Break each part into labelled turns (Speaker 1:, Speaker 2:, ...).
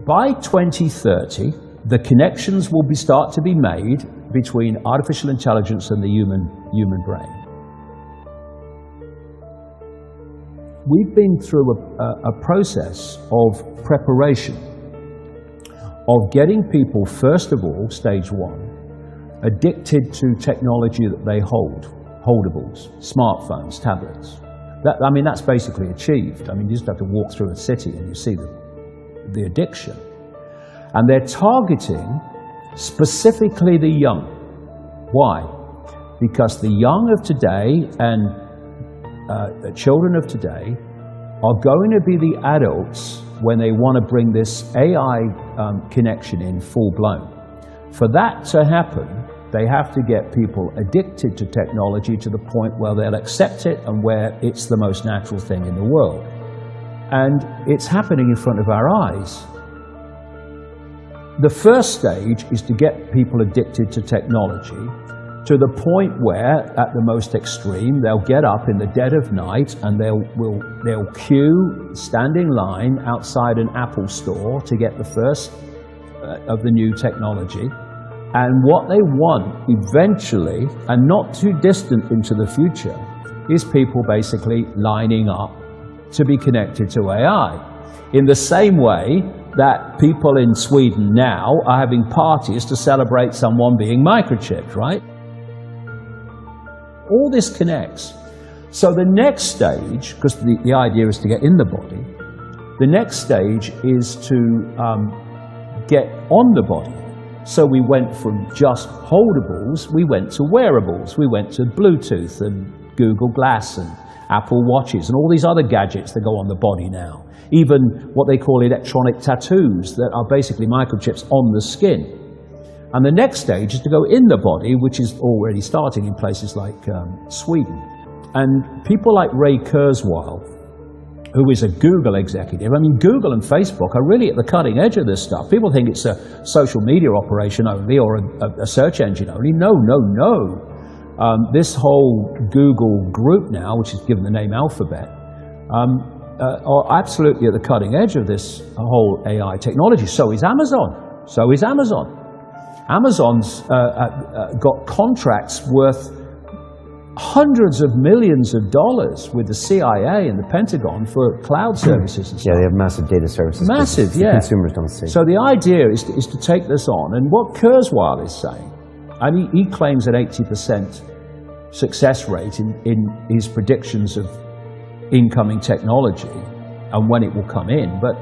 Speaker 1: by 2030, the connections will start to be made between artificial intelligence and the human brain. We've been through a process of preparation, of getting people, first of all, stage one, addicted to technology that they hold, holdables, smartphones, tablets. That's basically achieved. You just have to walk through a city and you see the addiction. And they're targeting specifically the young. Why? Because the young of today and the children of today are going to be the adults when they want to bring this AI connection in full blown. For that to happen, they have to get people addicted to technology to the point where they'll accept it and where it's the most natural thing in the world. And it's happening in front of our eyes. The first stage is to get people addicted to technology to the point where, at the most extreme, they'll get up in the dead of night and they'll queue, stand in line outside an Apple store to get the first of the new technology. And what they want eventually, and not too distant into the future, is people basically lining up to be connected to AI. In the same way that people in Sweden now are having parties to celebrate someone being microchipped, right? All this connects. So the next stage, because the idea is to get in the body, the next stage is to get on the body. So we went from just holdables, we went to wearables, we went to Bluetooth and Google Glass and Apple Watches and all these other gadgets that go on the body now. Even what they call electronic tattoos that are basically microchips on the skin. And the next stage is to go in the body, which is already starting in places like Sweden. And people like Ray Kurzweil, who is a Google executive. Google and Facebook are really at the cutting edge of this stuff. People think it's a social media operation only or a search engine only. No, no, no. This whole Google group now, which is given the name Alphabet, are absolutely at the cutting edge of this whole AI technology. So is Amazon. So is Amazon. Amazon's got contracts worth hundreds of millions of dollars with the CIA and the Pentagon for cloud services and stuff.
Speaker 2: Yeah, they have massive data services.
Speaker 1: Massive, yeah.
Speaker 2: Consumers don't see.
Speaker 1: So the idea is to take this on. And what Kurzweil is saying, he claims an 80% success rate in his predictions of incoming technology and when it will come in. But,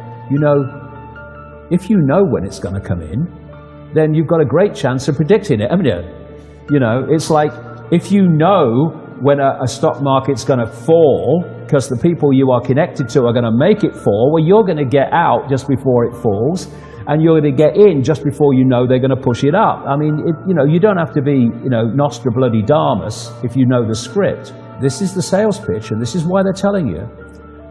Speaker 1: if you know when it's going to come in, then you've got a great chance of predicting it, haven't you? It's like, if you know when a stock market's going to fall, because the people you are connected to are going to make it fall, well, you're going to get out just before it falls, and you're going to get in just before you know they're going to push it up. You don't have to be, Nostradamus if you know the script. This is the sales pitch, and this is why they're telling you.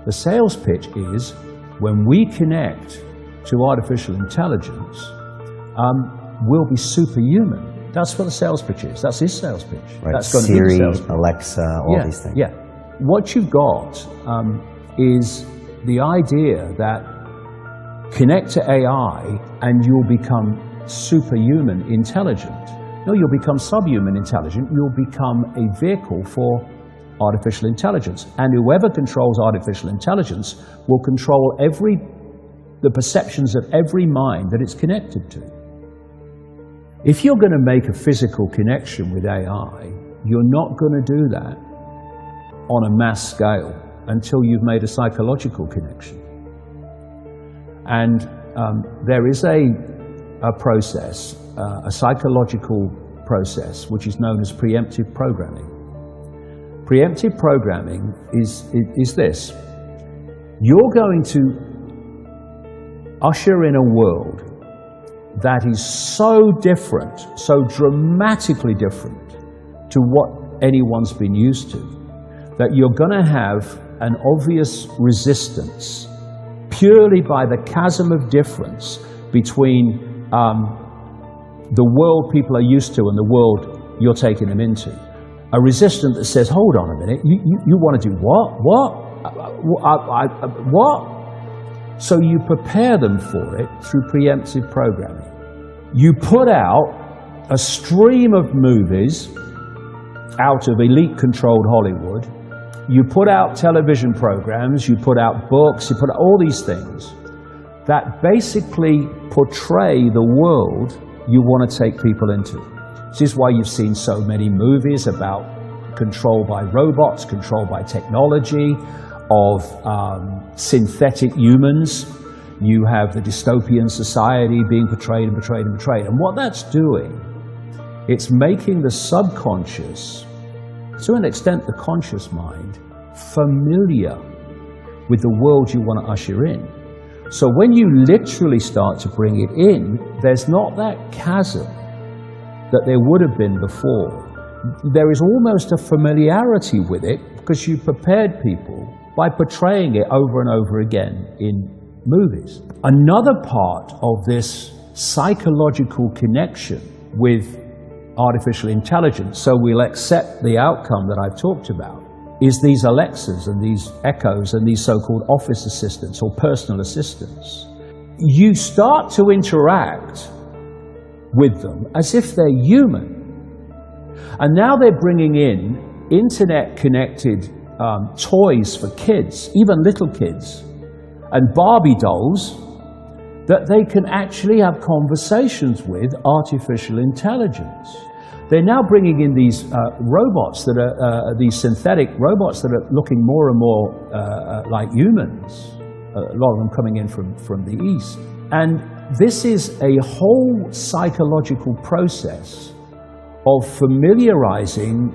Speaker 1: The sales pitch is, when we connect to artificial intelligence, we'll be superhuman. That's what the sales pitch is. That's his sales pitch.
Speaker 2: Right.
Speaker 1: That's going
Speaker 2: Siri,
Speaker 1: to be the sales pitch.
Speaker 2: Alexa, all these things.
Speaker 1: Yeah. What you've got is the idea that connect to AI and you'll become superhuman intelligent. No, you'll become subhuman intelligent. You'll become a vehicle for artificial intelligence. And whoever controls artificial intelligence will control the perceptions of every mind that it's connected to. If you're going to make a physical connection with AI, you're not going to do that on a mass scale until you've made a psychological connection. And there is a process, a psychological process, which is known as preemptive programming. Preemptive programming is this. You're going to usher in a world that is so different, so dramatically different to what anyone's been used to, that you're going to have an obvious resistance purely by the chasm of difference between the world people are used to and the world you're taking them into. A resistance that says, hold on a minute, you want to do what? What? What? So you prepare them for it through preemptive programming. You put out a stream of movies out of elite-controlled Hollywood. You put out television programs, you put out books, you put out all these things that basically portray the world you want to take people into. This is why you've seen so many movies about control by robots, control by technology, of synthetic humans. You have the dystopian society being portrayed and portrayed and portrayed. And what that's doing, it's making the subconscious, to an extent the conscious mind, familiar with the world you want to usher in. So when you literally start to bring it in, there's not that chasm that there would have been before. There is almost a familiarity with it because you prepared people by portraying it over and over again in movies. Another part of this psychological connection with artificial intelligence, so we'll accept the outcome that I've talked about, is these Alexas and these Echoes and these so-called office assistants or personal assistants. You start to interact with them as if they're human. And now they're bringing in internet-connected toys for kids, even little kids, and Barbie dolls that they can actually have conversations with artificial intelligence. They're now bringing in these robots that are, these synthetic robots that are looking more and more like humans, a lot of them coming in from the East. And this is a whole psychological process of familiarizing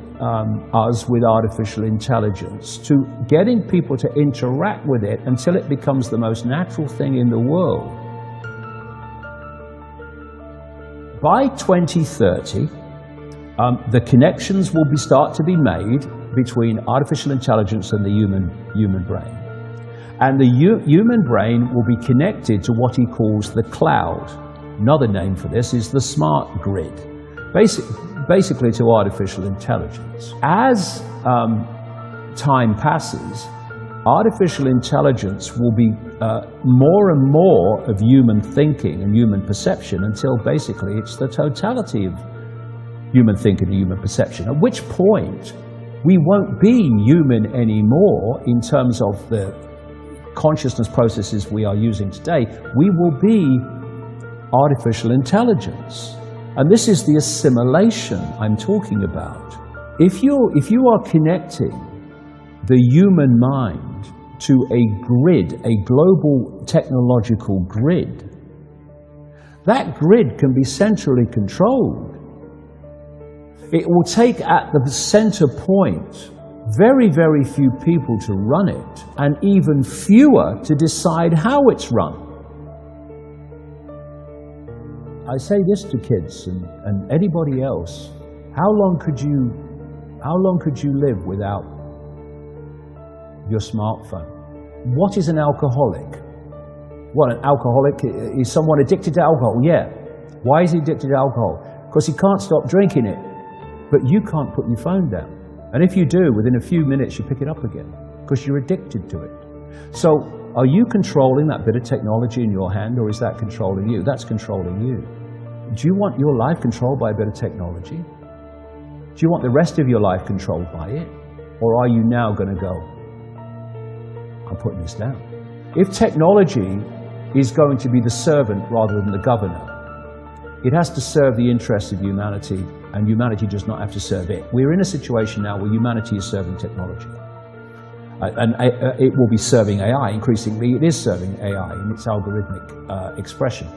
Speaker 1: us with artificial intelligence, to getting people to interact with it until it becomes the most natural thing in the world. By 2030, the connections will start to be made between artificial intelligence and the human brain. And the human brain will be connected to what he calls the cloud. Another name for this is the smart grid, basically to artificial intelligence. As time passes, artificial intelligence will be more and more of human thinking and human perception until basically it's the totality of human thinking and human perception, at which point we won't be human anymore in terms of the consciousness processes we are using today. We will be artificial intelligence. And this is the assimilation I'm talking about. If you are connecting the human mind to a grid, a global technological grid, that grid can be centrally controlled. It will take at the center point very, very few people to run it, and even fewer to decide how it's run. I say this to kids and anybody else: how long could you live without your smartphone? What is an alcoholic? What, an alcoholic is someone addicted to alcohol? Yeah. Why is he addicted to alcohol? Because he can't stop drinking it. But you can't put your phone down. And if you do, within a few minutes you pick it up again, because you're addicted to it. So are you controlling that bit of technology in your hand, or is that controlling you? That's controlling you. Do you want your life controlled by a bit of technology? Do you want the rest of your life controlled by it? Or are you now going to go, I'm putting this down? If technology is going to be the servant rather than the governor, it has to serve the interests of humanity, and humanity does not have to serve it. We're in a situation now where humanity is serving technology. And it will be serving AI. Increasingly, it is serving AI in its algorithmic expression.